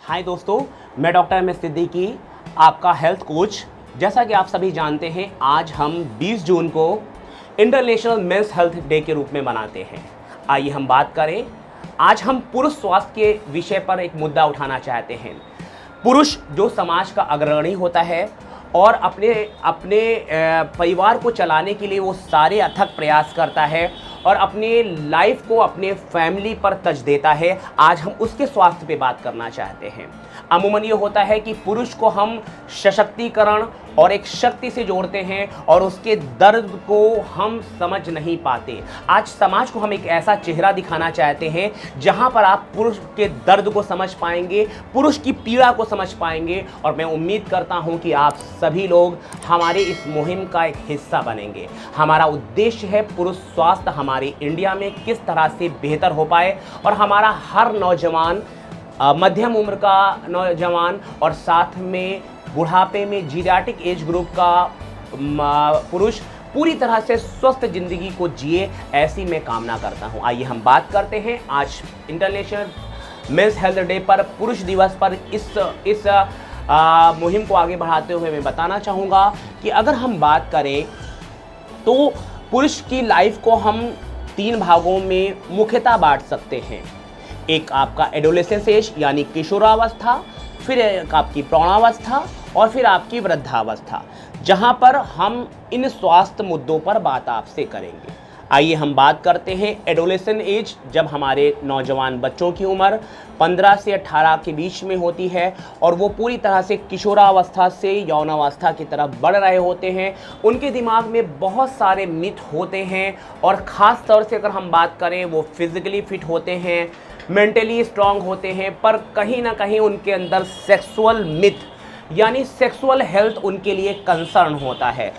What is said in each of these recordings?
हाय दोस्तों, मैं doctor M S Siddiqui, आपका हेल्थ कोच। जैसा कि आप सभी जानते हैं, आज हम 20 जून को इंटरनेशनल मेंस हेल्थ डे के रूप में मनाते हैं। आइए हम बात करें। आज हम पुरुष स्वास्थ्य के विषय पर एक मुद्दा उठाना चाहते हैं। पुरुष जो समाज का अग्रणी होता है और अपने अपने परिवार को चलाने के लिए वो सारे अथक प्रयास करता है और अपने लाइफ को अपने फैमिली पर तर्ज देता है। आज हम उसके स्वास्थ्य पे बात करना चाहते हैं। अमूमन ये होता है कि पुरुष को हम सशक्तिकरण और एक शक्ति से जोड़ते हैं और उसके दर्द को हम समझ नहीं पाते। आज समाज को हम एक ऐसा चेहरा दिखाना चाहते हैं जहां पर आप पुरुष के दर्द को समझ पाएंगे, पुरुष की पीड़ा को समझ पाएंगे। और मैं उम्मीद करता हूं कि आप सभी लोग हमारे इस मुहिम का एक हिस्सा बनेंगे। हमारा उद्देश्य है पुरुष स्वास्थ्य हमारे इंडिया में किस तरह से बेहतर हो पाए और हमारा हर नौजवान, मध्यम उम्र का नौजवान और साथ में बुढ़ापे में जीरियाट्रिक एज ग्रुप का पुरुष पूरी तरह से स्वस्थ जिंदगी को जिए, ऐसी मैं कामना करता हूं। आइए हम बात करते हैं आज इंटरनेशनल मेंस हेल्थ डे पर, पुरुष दिवस पर। इस मुहिम को आगे बढ़ाते हुए मैं बताना चाहूँगा कि अगर हम बात करें तो पुरुष की लाइफ को हम 3 भागों में मुख्यतः बांट सकते हैं। एक आपका एडोलेसेंस एज यानी किशोरावस्था, फिर एक आपकी प्रौढ़ावस्था और फिर आपकी वृद्धावस्था, जहां पर हम इन स्वास्थ्य मुद्दों पर बात आपसे करेंगे। आइए हम बात करते हैं एडोलेसेंट एज, जब हमारे नौजवान बच्चों की उम्र 15 से 18 के बीच में होती है और वो पूरी तरह से किशोरावस्था से यौनावस्था की तरफ बढ़ रहे होते हैं। उनके दिमाग में बहुत सारे मिथ होते हैं और ख़ास तौर से अगर हम बात करें, वो फिज़िकली फिट होते हैं, मेंटली स्ट्रांग होते हैं, पर कहीं ना कहीं उनके अंदर सेक्सुअल मिथ यानी सेक्सुअल हेल्थ उनके लिए कंसर्न होता है।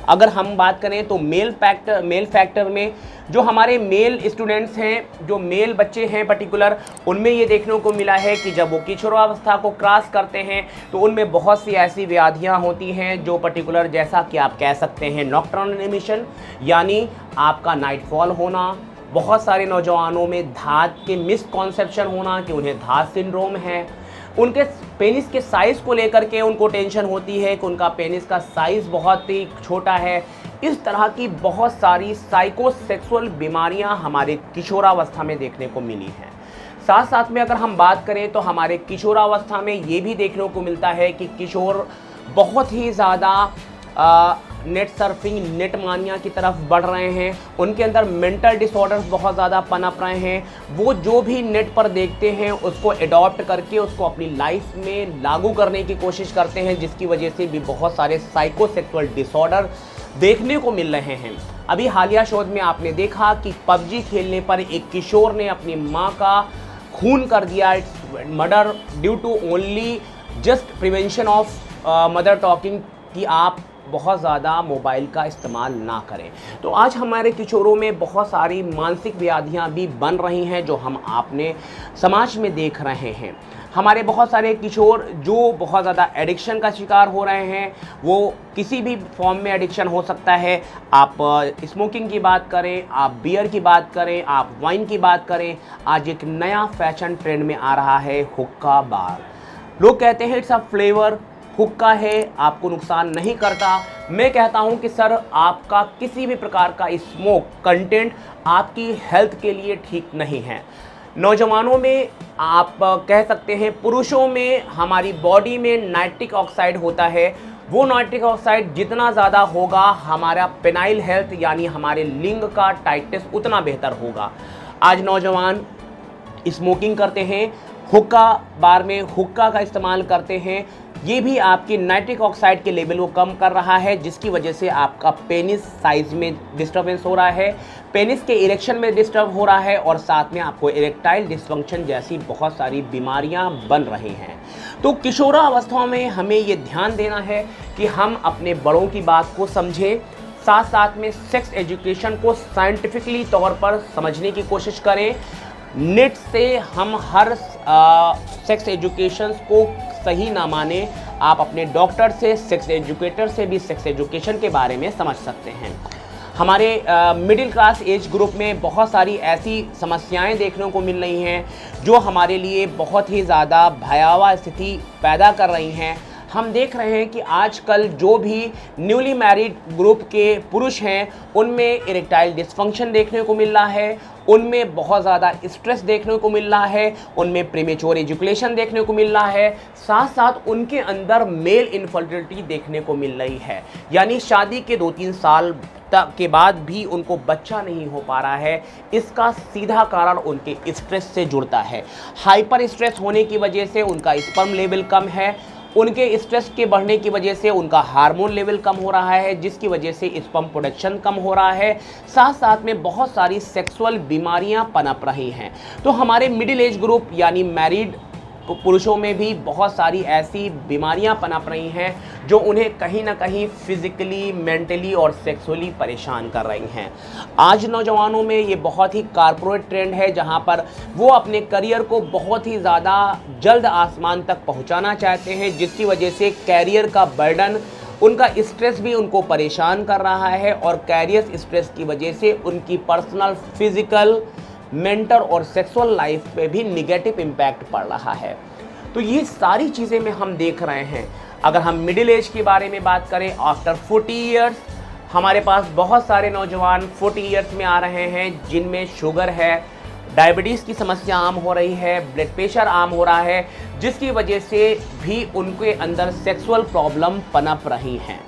अगर हम बात करें तो मेल फैक्टर में जो हमारे मेल स्टूडेंट्स हैं, जो मेल बच्चे हैं पर्टिकुलर, उनमें ये देखने को मिला है कि जब वो किशोरावस्था को क्रॉस करते हैं तो उनमें बहुत सी ऐसी व्याधियां होती हैं जो पर्टिकुलर, जैसा कि आप कह सकते हैं, नॉकटर्नल एमिशन यानी आपका नाइटफॉल होना, बहुत सारे नौजवानों में धात के मिसकॉन्सेप्शन होना कि उन्हें धात सिंड्रोम है, उनके पेनिस के साइज़ को लेकर के उनको टेंशन होती है कि उनका पेनिस का साइज़ बहुत ही छोटा है। इस तरह की बहुत सारी साइकोसेक्सुअल बीमारियां हमारे किशोरावस्था में देखने को मिली हैं। साथ साथ में अगर हम बात करें तो हमारे किशोरावस्था में ये भी देखने को मिलता है कि किशोर बहुत ही ज़्यादा नेट सर्फिंग, नेट मानिया की तरफ बढ़ रहे हैं। उनके अंदर मेंटल डिसऑर्डर्स बहुत ज़्यादा पनप रहे हैं। वो जो भी नेट पर देखते हैं उसको एडॉप्ट करके उसको अपनी लाइफ में लागू करने की कोशिश करते हैं, जिसकी वजह से भी बहुत सारे साइकोसेक्सुअल डिसऑर्डर देखने को मिल रहे हैं। अभी हालिया शोध में आपने देखा कि पबजी खेलने पर एक किशोर ने अपनी माँ का खून कर दिया। It's murder due to only just prevention of mother talking, कि आप बहुत ज़्यादा मोबाइल का इस्तेमाल ना करें। तो आज हमारे किशोरों में बहुत सारी मानसिक व्याधियां भी बन रही हैं जो हम आपने समाज में देख रहे हैं। हमारे बहुत सारे किशोर जो बहुत ज़्यादा एडिक्शन का शिकार हो रहे हैं, वो किसी भी फॉर्म में एडिक्शन हो सकता है। आप स्मोकिंग की बात करें, आप बियर की बात करें, आप वाइन की बात करें। आज एक नया फैशन ट्रेंड में आ रहा है हुक्का बार। लोग कहते हैं इट्स अ फ्लेवर, हुक्का है, आपको नुकसान नहीं करता। मैं कहता हूं कि सर, आपका किसी भी प्रकार का स्मोक कंटेंट आपकी हेल्थ के लिए ठीक नहीं है। नौजवानों में, आप कह सकते हैं पुरुषों में, हमारी बॉडी में नाइट्रिक ऑक्साइड होता है। वो नाइट्रिक ऑक्साइड जितना ज़्यादा होगा, हमारा पेनाइल हेल्थ यानी हमारे लिंग का टाइटनेस उतना बेहतर होगा। आज नौजवान स्मोकिंग करते हैं, हुक्का बार में हुक्का का इस्तेमाल करते हैं। ये भी आपकी नाइट्रिक ऑक्साइड के लेवल को कम कर रहा है, जिसकी वजह से आपका पेनिस साइज में डिस्टर्बेंस हो रहा है, पेनिस के इरेक्शन में डिस्टर्ब हो रहा है और साथ में आपको इरेक्टाइल डिसफंक्शन जैसी बहुत सारी बीमारियां बन रही हैं। तो किशोरावस्था में हमें ये ध्यान देना है कि हम अपने बड़ों की बात को समझें, साथ साथ में सेक्स एजुकेशन को साइंटिफिकली तौर पर समझने की कोशिश करें। नेट से हम हर सेक्स एजुकेशन को सही ना माने। आप अपने डॉक्टर से, सेक्स एजुकेटर से भी सेक्स एजुकेशन के बारे में समझ सकते हैं। हमारे मिडिल क्लास एज ग्रुप में बहुत सारी ऐसी समस्याएं देखने को मिल रही हैं जो हमारे लिए बहुत ही ज़्यादा भयावह स्थिति पैदा कर रही हैं। हम देख रहे हैं कि आजकल जो भी न्यूली मैरिड ग्रुप के पुरुष हैं उनमें इरेक्टाइल डिस्फंक्शन देखने को मिल रहा है, उनमें बहुत ज़्यादा स्ट्रेस देखने को मिल रहा है, उनमें प्रीमेच्योर एजुकेशन देखने को मिल रहा है, साथ साथ उनके अंदर मेल इनफर्टिलिटी देखने को मिल रही है। यानी शादी के 2-3 साल के बाद भी उनको बच्चा नहीं हो पा रहा है। इसका सीधा कारण उनके स्ट्रेस से जुड़ता है। हाइपर स्ट्रेस होने की वजह से उनका स्पर्म लेवल कम है, उनके स्ट्रेस के बढ़ने की वजह से उनका हार्मोन लेवल कम हो रहा है, जिसकी वजह से स्पर्म प्रोडक्शन कम हो रहा है। साथ साथ में बहुत सारी सेक्सुअल बीमारियां पनप रही हैं। तो हमारे मिडिल एज ग्रुप यानी मैरिड पुरुषों में भी बहुत सारी ऐसी बीमारियां पनप रही हैं जो उन्हें कहीं ना कहीं फिजिकली, मेंटली और सेक्सुअली परेशान कर रही हैं। आज नौजवानों में ये बहुत ही कारपोरेट ट्रेंड है जहां पर वो अपने करियर को बहुत ही ज़्यादा जल्द आसमान तक पहुंचाना चाहते हैं, जिसकी वजह से कैरियर का बर्डन, उनका स्ट्रेस भी उनको परेशान कर रहा है और कैरियर स्ट्रेस की वजह से उनकी पर्सनल, फिजिकल, मेंटल और सेक्सुअल लाइफ पे भी निगेटिव इम्पैक्ट पड़ रहा है। तो ये सारी चीज़ें में हम देख रहे हैं। अगर हम मिडिल एज के बारे में बात करें, आफ्टर 40 ईयर्स हमारे पास बहुत सारे नौजवान 40 ईयर्स में आ रहे हैं जिनमें शुगर है, डायबिटीज़ की समस्या आम हो रही है, ब्लड प्रेशर आम हो रहा है, जिसकी वजह से भी उनके अंदर सेक्सुअल प्रॉब्लम पनप रही हैं।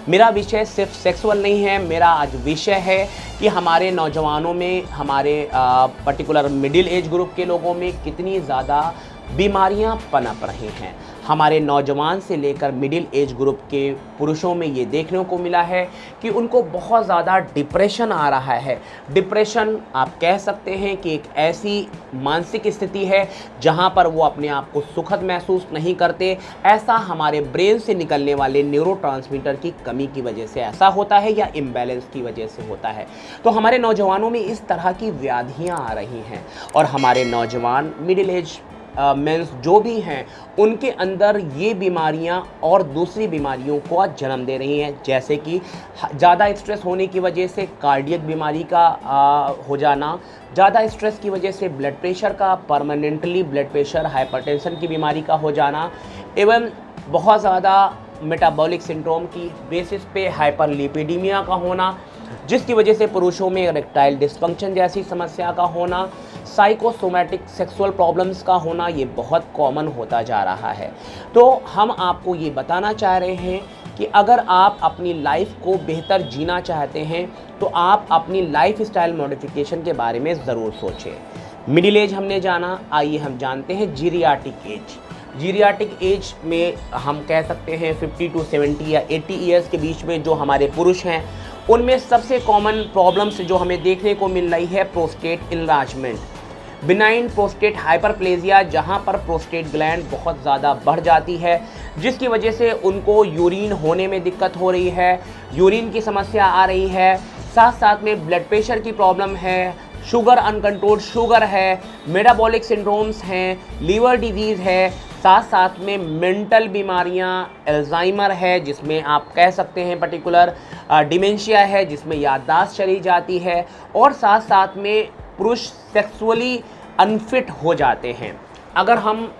मेरा विषय सिर्फ सेक्सुअल नहीं है, मेरा आज विषय है कि हमारे नौजवानों में, हमारे पर्टिकुलर मिडिल एज ग्रुप के लोगों में कितनी ज़्यादा बीमारियां पनप रही हैं। हमारे नौजवान से लेकर मिडिल एज ग्रुप के पुरुषों में ये देखने को मिला है कि उनको बहुत ज़्यादा डिप्रेशन आ रहा है। डिप्रेशन आप कह सकते हैं कि एक ऐसी मानसिक स्थिति है जहां पर वो अपने आप को सुखद महसूस नहीं करते। ऐसा हमारे ब्रेन से निकलने वाले न्यूरोट्रांसमीटर की कमी की वजह से ऐसा होता है या इम्बैलेंस की वजह से होता है। तो हमारे नौजवानों में इस तरह की व्याधियाँ आ रही हैं और हमारे नौजवान मिडिल एज मेंस जो भी हैं उनके अंदर ये बीमारियां और दूसरी बीमारियों को जन्म दे रही हैं, जैसे कि ज़्यादा स्ट्रेस होने की वजह से कार्डियक बीमारी का हो जाना, ज़्यादा स्ट्रेस की वजह से ब्लड प्रेशर का, परमानेंटली ब्लड प्रेशर, हाइपरटेंशन की बीमारी का हो जाना, एवं बहुत ज़्यादा मेटाबॉलिक सिंड्रोम की बेसिस पे हाइपरलिपिडीमिया का होना, जिसकी वजह से पुरुषों में इरेक्टाइल डिस्फंक्शन जैसी समस्या का होना, साइकोसोमैटिक सेक्सुअल प्रॉब्लम्स का होना, ये बहुत कॉमन होता जा रहा है। तो हम आपको ये बताना चाह रहे हैं कि अगर आप अपनी लाइफ को बेहतर जीना चाहते हैं तो आप अपनी लाइफ स्टाइल मॉडिफिकेशन के बारे में ज़रूर सोचें। मिडिल एज हमने जाना, आइए हम जानते हैं जीरियाटिक एज। जीरियाटिक एज में हम कह सकते हैं 50 to 70 या 80 ईयर्स के बीच में जो हमारे पुरुष हैं उनमें सबसे कॉमन प्रॉब्लम्स जो हमें देखने को मिल रही है prostate enlargement, benign prostate hyperplasia, जहां पर प्रोस्टेट ग्लैंड बहुत ज़्यादा बढ़ जाती है, जिसकी वजह से उनको यूरिन होने में दिक्कत हो रही है, यूरिन की समस्या आ रही है, साथ साथ में ब्लड प्रेशर की प्रॉब्लम है, शुगर, अनकंट्रोल्ड शुगर है, मेटाबॉलिक सिंड्रोम्स हैं, लीवर डिजीज़ है, साथ साथ में मेंटल बीमारियां, अल्जाइमर है जिसमें आप कह सकते हैं पर्टिकुलर डिमेंशिया है जिसमें याददाश्त चली जाती है, और साथ साथ में पुरुष सेक्सुअली अनफिट हो जाते हैं। अगर हम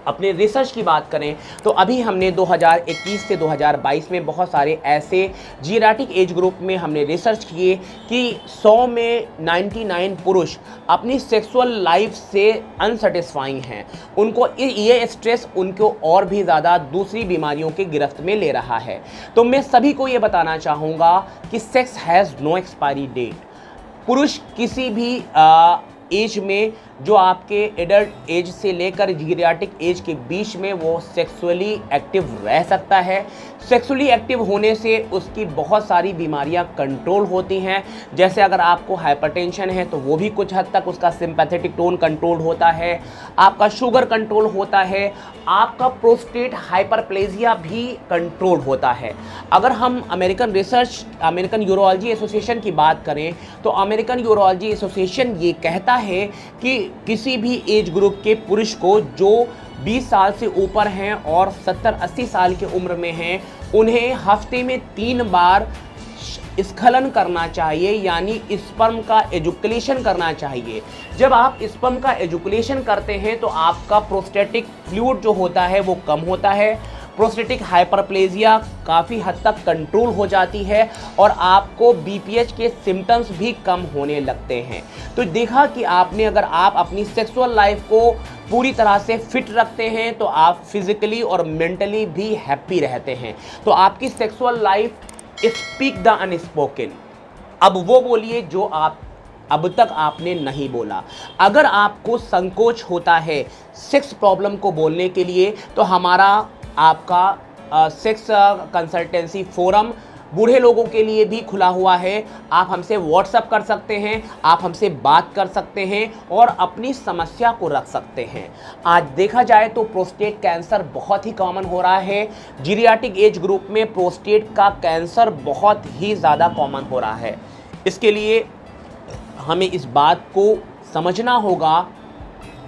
अपने रिसर्च की बात करें तो अभी हमने 2021 से 2022 में बहुत सारे ऐसे जीरियाटिक एज ग्रुप में हमने रिसर्च किए कि 100 में 99 पुरुष अपनी सेक्सुअल लाइफ से अनसेटिस्फाइंग हैं। उनको ये स्ट्रेस उनको और भी ज़्यादा दूसरी बीमारियों के गिरफ्त में ले रहा है। तो मैं सभी को ये बताना चाहूँगा कि sex has no expiry date. पुरुष किसी भी एज में, जो आपके एडल्ट एज से लेकर जीरियाटिक एज के बीच में, वो सेक्सुअली एक्टिव रह सकता है। सेक्सुअली एक्टिव होने से उसकी बहुत सारी बीमारियां कंट्रोल होती हैं, जैसे अगर आपको हाइपरटेंशन है तो वो भी कुछ हद तक उसका सिंपैथेटिक टोन कंट्रोल होता है, आपका शुगर कंट्रोल होता है, आपका प्रोस्टेट हाइपरप्लेजिया भी कंट्रोल होता है। अगर हम अमेरिकन यूरोलॉजी एसोसिएशन की बात करें तो अमेरिकन यूरोलॉजी एसोसिएशन ये कहता है कि किसी भी एज ग्रुप के पुरुष को जो 20 साल से ऊपर हैं और 70-80 साल की उम्र में हैं, उन्हें हफ्ते में 3 बार स्खलन करना चाहिए, यानी स्पर्म का एजुकुलेशन करना चाहिए। जब आप स्पर्म का एजुकुलेशन करते हैं तो आपका प्रोस्टेटिक फ्लूइड जो होता है वो कम होता है, प्रोस्टेटिक हाइपरप्लेजिया काफ़ी हद तक कंट्रोल हो जाती है और आपको बीपीएच के सिम्टम्स भी कम होने लगते हैं। तो देखा कि आपने, अगर आप अपनी सेक्सुअल लाइफ को पूरी तरह से फिट रखते हैं तो आप फिजिकली और मेंटली भी हैप्पी रहते हैं। तो आपकी sexual life speak the unspoken. अब वो बोलिए जो आप अब तक आपने नहीं बोला। अगर आपको संकोच होता है सेक्स प्रॉब्लम को बोलने के लिए तो हमारा आपका सेक्स कंसल्टेंसी फोरम बूढ़े लोगों के लिए भी खुला हुआ है। आप हमसे व्हाट्सएप कर सकते हैं, आप हमसे बात कर सकते हैं और अपनी समस्या को रख सकते हैं। आज देखा जाए तो प्रोस्टेट कैंसर बहुत ही कॉमन हो रहा है। जीरियाट्रिक एज ग्रुप में प्रोस्टेट का कैंसर बहुत ही ज़्यादा कॉमन हो रहा है। इसके लिए हमें इस बात को समझना होगा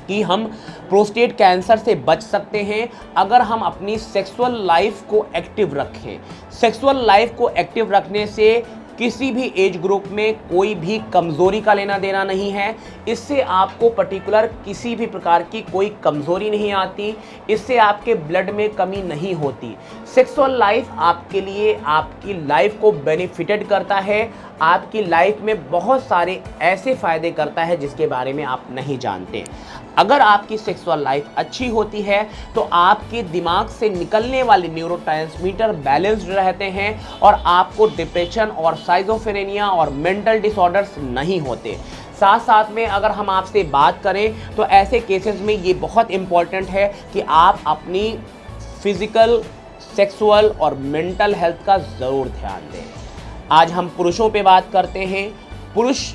कि हम प्रोस्टेट कैंसर से बच सकते हैं अगर हम अपनी सेक्सुअल लाइफ को एक्टिव रखें। सेक्सुअल लाइफ को एक्टिव रखने से किसी भी एज ग्रुप में कोई भी कमज़ोरी का लेना देना नहीं है। इससे आपको पर्टिकुलर किसी भी प्रकार की कोई कमज़ोरी नहीं आती, इससे आपके ब्लड में कमी नहीं होती। सेक्सुअल लाइफ आपके लिए आपकी लाइफ को बेनिफिटेड करता है, आपकी लाइफ में बहुत सारे ऐसे फ़ायदे करता है जिसके बारे में आप नहीं जानते। अगर आपकी सेक्सुअल लाइफ अच्छी होती है तो आपके दिमाग से निकलने वाले न्यूरोट्रांसमीटर बैलेंस्ड रहते हैं और आपको डिप्रेशन और साइजोफ्रेनिया और मेंटल डिसऑर्डर्स नहीं होते। साथ साथ में अगर हम आपसे बात करें तो ऐसे केसेस में ये बहुत इम्पॉर्टेंट है कि आप अपनी फिज़िकल, सेक्सुअल और मेंटल हेल्थ का ज़रूर ध्यान दें। आज हम पुरुषों पे बात करते हैं। पुरुष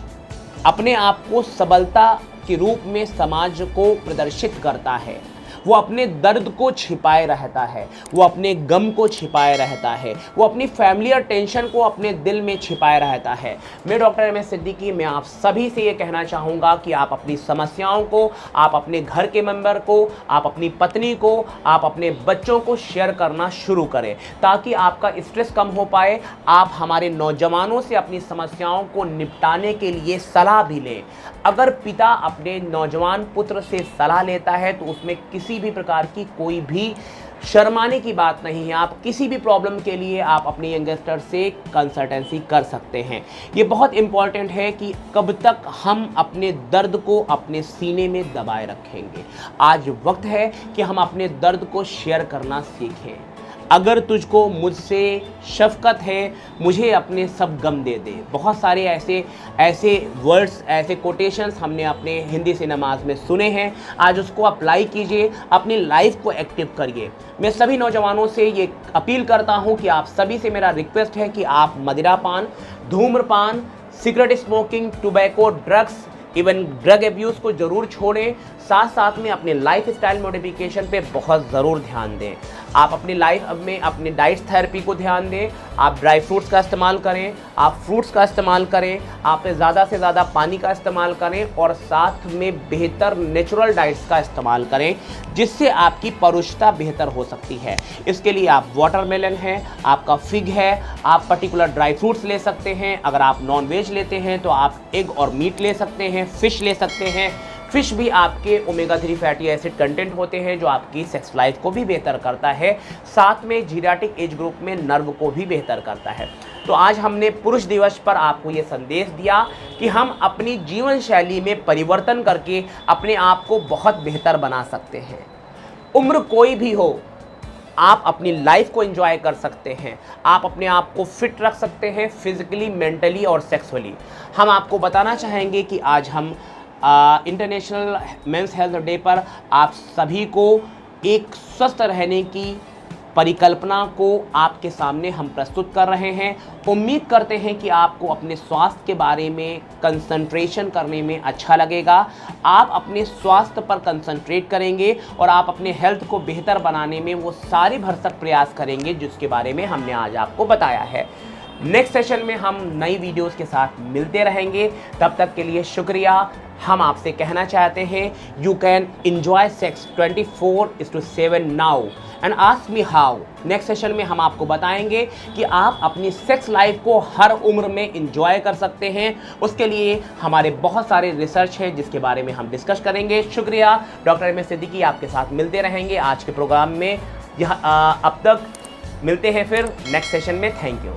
अपने आप को सबलता के रूप में समाज को प्रदर्शित करता है। वो अपने दर्द को छिपाए रहता है, वो अपने गम को छिपाए रहता है, वो अपनी फैमिलियर टेंशन को अपने दिल में छिपाए रहता है। मैं डॉक्टर एम.एस. सिद्दीकी, मैं आप सभी से ये कहना चाहूँगा कि आप अपनी समस्याओं को, आप अपने घर के मेंबर को, आप अपनी पत्नी को, आप अपने बच्चों को शेयर करना शुरू करें ताकि आपका स्ट्रेस कम हो पाए। आप हमारे नौजवानों से अपनी समस्याओं को निपटाने के लिए सलाह भी लें। अगर पिता अपने नौजवान पुत्र से सलाह लेता है तो उसमें किसी भी प्रकार की कोई भी शर्माने की बात नहीं है। आप किसी भी प्रॉब्लम के लिए आप अपने यंगस्टर से कंसल्टेंसी कर सकते हैं। ये बहुत इम्पॉर्टेंट है कि कब तक हम अपने दर्द को अपने सीने में दबाए रखेंगे। आज वक्त है कि हम अपने दर्द को शेयर करना सीखें। अगर तुझको मुझसे शफ़क़त है, मुझे अपने सब गम दे दे। बहुत सारे ऐसे वर्ड्स, ऐसे कोटेशंस हमने अपने हिंदी सिनेमाज में सुने हैं। आज उसको अप्लाई कीजिए, अपनी लाइफ को एक्टिव करिए। मैं सभी नौजवानों से ये अपील करता हूँ कि आप सभी से मेरा रिक्वेस्ट है कि आप मदिरापान, धूम्रपान, cigarette smoking, tobacco, drugs, even drug abuse को ज़रूर छोड़ें। साथ साथ में अपने लाइफ स्टाइल मॉडिफिकेशन पे बहुत ज़रूर ध्यान दें। आप अपनी लाइफ में अपनी डाइट थेरेपी को ध्यान दें। आप ड्राई फ्रूट्स का इस्तेमाल करें, आप फ्रूट्स का इस्तेमाल करें, आप ज़्यादा से ज़्यादा पानी का इस्तेमाल करें और साथ में बेहतर नेचुरल डाइट्स का इस्तेमाल करें जिससे आपकी परुषता बेहतर हो सकती है। इसके लिए आप वाटरमेलन है, आपका फिग है, आप पर्टिकुलर ड्राई फ्रूट्स ले सकते हैं। अगर आप नॉन वेज लेते हैं तो आप एग और मीट ले सकते हैं, फ़िश ले सकते हैं। फ़िश भी आपके ओमेगा 3 फैटी एसिड कंटेंट होते हैं जो आपकी सेक्स लाइफ को भी बेहतर करता है। साथ में जीरियाट्रिक एज ग्रुप में नर्व को भी बेहतर करता है। तो आज हमने पुरुष दिवस पर आपको ये संदेश दिया कि हम अपनी जीवन शैली में परिवर्तन करके अपने आप को बहुत बेहतर बना सकते हैं। उम्र कोई भी हो, आप अपनी लाइफ को एंजॉय कर सकते हैं। आप अपने आप को फिट रख सकते हैं फिजिकली, मेंटली और सेक्सुअली। हम आपको बताना चाहेंगे कि आज हम इंटरनेशनल मेंस हेल्थ डे पर आप सभी को एक स्वस्थ रहने की परिकल्पना को आपके सामने हम प्रस्तुत कर रहे हैं। उम्मीद करते हैं कि आपको अपने स्वास्थ्य के बारे में कंसंट्रेशन करने में अच्छा लगेगा। आप अपने स्वास्थ्य पर कंसंट्रेट करेंगे और आप अपने हेल्थ को बेहतर बनाने में वो सारे भरसक प्रयास करेंगे जिसके बारे में हमने आज आपको बताया है। नेक्स्ट सेशन में हम नई वीडियोस के साथ मिलते रहेंगे। तब तक के लिए शुक्रिया। हम आपसे कहना चाहते हैं you can enjoy sex 24/7 now and ask me how. Next session में हम आपको बताएंगे कि आप अपनी सेक्स लाइफ को हर उम्र में इंजॉय कर सकते हैं। उसके लिए हमारे बहुत सारे रिसर्च है जिसके बारे में हम डिस्कस करेंगे। शुक्रिया, डॉक्टर एम एस सिद्दीकी आपके साथ मिलते रहेंगे आज के प्रोग्राम में। अब तक मिलते हैं फिर नेक्स्ट सेशन में। Thank you.